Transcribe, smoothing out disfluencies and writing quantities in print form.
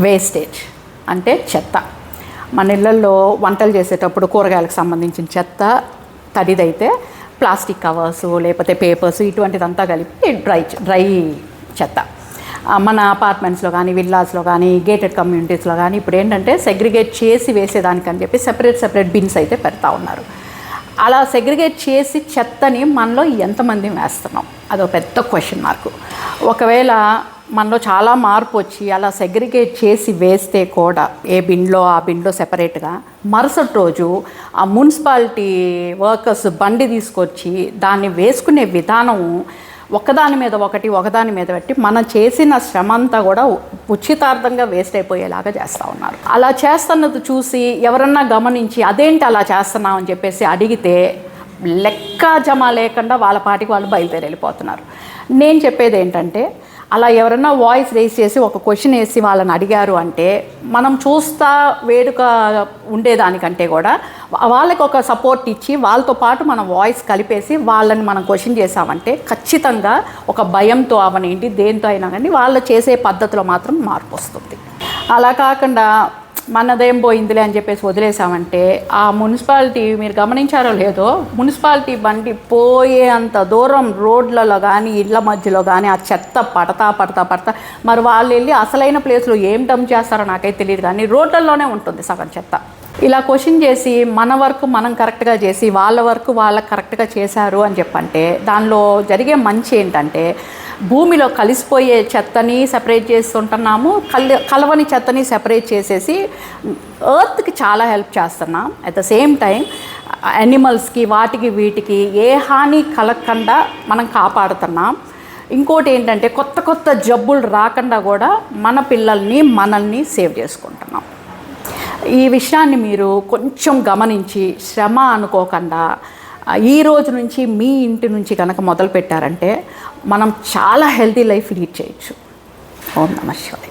Wastage అంటే చెత్త. మన ఇళ్ళల్లో వంటలు చేసేటప్పుడు కూరగాయలకు సంబంధించిన చెత్త తడిదైతే ప్లాస్టిక్ కవర్సు లేకపోతే పేపర్స్ ఇటువంటిదంతా కలిపి డ్రై చెత్త. మన అపార్ట్మెంట్స్లో కానీ విల్లాస్లో కానీ గేటెడ్ కమ్యూనిటీస్లో కానీ ఇప్పుడు ఏంటంటే సెగ్రిగేట్ చేసి వేసేదానికని చెప్పి సెపరేట్ బిన్స్ అయితే పెడతా ఉన్నారు. అలా సెగ్రిగేట్ చేసి చెత్తని మనలో ఎంతమంది వేస్తున్నాం అదో పెద్ద క్వశ్చన్ మార్కు. ఒకవేళ మనలో చాలా మార్పు వచ్చి అలా సెగ్రిగేట్ చేసి వేస్తే కూడా ఏ బిన్లో ఆ బిన్లో సెపరేట్గా మరుసటి రోజు ఆ మున్సిపాలిటీ వర్కర్స్ బండి తీసుకొచ్చి దాన్ని వేసుకునే విధానం ఒకదాని మీద పెట్టి మనం చేసిన శ్రమ అంతా కూడా ఉచితార్థంగా వేస్ట్ అయిపోయేలాగా చేస్తూ ఉన్నారు. అలా చేస్తున్నది చూసి ఎవరన్నా గమనించి అదేంటి అలా చేస్తున్నామని చెప్పేసి అడిగితే లెక్క జమ లేకుండా వాళ్ళ పాటికి వాళ్ళు బయలుదేరి వెళ్ళిపోతున్నారు. నేను చెప్పేది ఏంటంటే అలా ఎవరన్నా వాయిస్ రేస్ చేసి ఒక క్వశ్చన్ వేసి వాళ్ళని అడిగారు అంటే మనం చూస్తా వేడుక ఉండేదానికంటే కూడా వాళ్ళకి ఒక సపోర్ట్ ఇచ్చి వాళ్ళతో పాటు మనం వాయిస్ కలిపేసి వాళ్ళని మనం క్వశ్చన్ చేసామంటే ఖచ్చితంగా ఒక భయంతో అవనేంటి దేంతో అయినా కానీ వాళ్ళు చేసే పద్ధతిలో మాత్రం మార్పు వస్తుంది. అలా కాకుండా మనదేం పోయిందిలే అని చెప్పేసి వదిలేసామంటే ఆ మున్సిపాలిటీ మీరు గమనించారో లేదో మున్సిపాలిటీ బండి పోయే అంత దూరం రోడ్లలో కానీ ఇళ్ళ మధ్యలో కానీ ఆ చెత్త పడతా మరి వాళ్ళు వెళ్ళి అసలైన ప్లేస్లో ఏం డంప్ చేస్తారో నాకైతే తెలియదు కానీ రోడ్లలోనే ఉంటుంది సగం చెత్త. ఇలా క్వశ్చన్ చేసి మన వర్క్ మనం కరెక్ట్గా చేసి వాళ్ళ వర్క్ వాళ్ళకి కరెక్ట్గా చేశారు అని చెప్పంటే దానిలో జరిగే మంచి ఏంటంటే భూమిలో కలిసిపోయే చెత్తని సెపరేట్ చేస్తుంటున్నాము, కలవని చెత్తని సెపరేట్ చేసేసి ఎర్త్కి చాలా హెల్ప్ చేస్తున్నాం. అట్ ద సేమ్ టైం యానిమల్స్కి వాటికి వీటికి ఏ హాని కలగకుండా మనం కాపాడుతున్నాం. ఇంకోటి ఏంటంటే కొత్త జబ్బులు రాకుండా కూడా మన పిల్లల్ని మనల్ని సేవ్ చేసుకుంటున్నాం. ఈ విషయాన్ని మీరు కొంచెం గమనించి శ్రమ అనుకోకుండా ఈ రోజు నుంచి మీ ఇంటి నుంచి కనుక మొదలు పెట్టారంటే మనం చాలా హెల్తీ లైఫ్ లీడ్ చేయొచ్చు. ఓం నమః శివాయ.